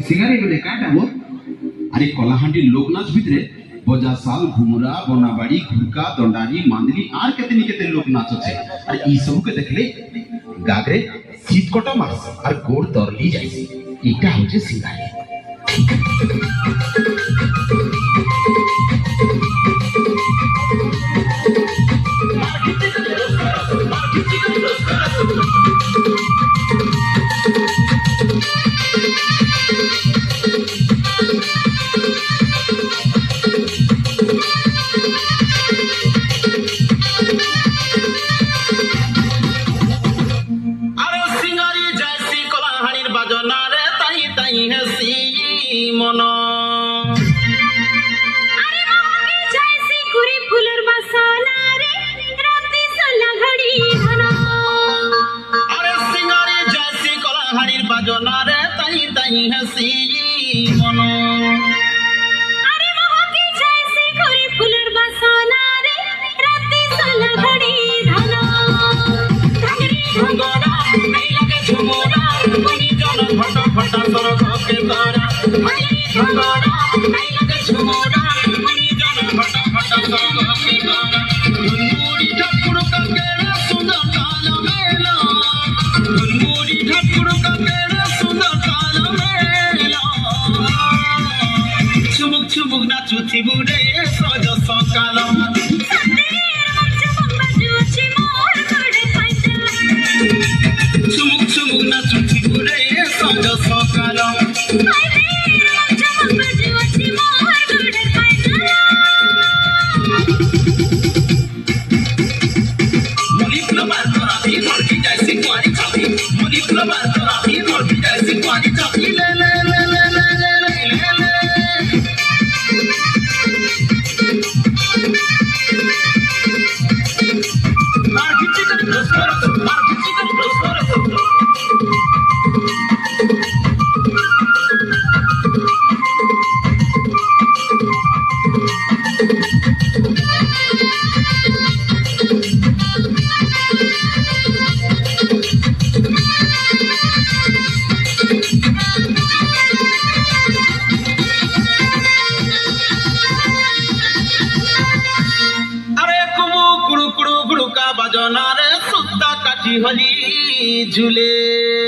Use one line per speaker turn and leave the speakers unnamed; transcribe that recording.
सिंगारे गले काटा वो अरे कलाहांडी लोकनाच भितरे बजा साल घुमुरा बनाबाड़ी घुरका दंडारी मांदली आर केते नि केते लोक नाच আছে আর এই সব কে দেখলে গাগরে শীত কটা মাস আর গোড় দরলি যাইছে এটা হচ্ছে সিঙ্গারে
মনো আরে মহাকে জয়সি কুরি ফুলের বাসনা রে রাতে সালা ঘড়ি ধনা আরে সিঙ্গারে জয়সি কলাহাড়ির বাজনা রে তাই তাই হাসি মনো আরে মহাকে জয়সি কুরি ফুলের বাসনা রে রাতে সালা ঘড়ি ধনা ঘাগরি ঘগড়া নাই লাগে ঝুমুরা মনি জন ফট ফট সরগ কে তারা ঘগড়া নাই লাগে ঝুমুরা মনি জন ফট ফট সরগ কে তারা গুনগুড়ি ঠাকুর কাকেরা সুন্দর কাল মেলা গুনগুড়ি ঠাকুর কাকেরা সুন্দর কাল মেলা চুমুক চুমুক নাচুথি বুড়ে সজ সকাল চুমুক চুমুক নাচুথি বুড়ে সজ সকাল বাজনারে সুতা কাটি হলি ঝুলে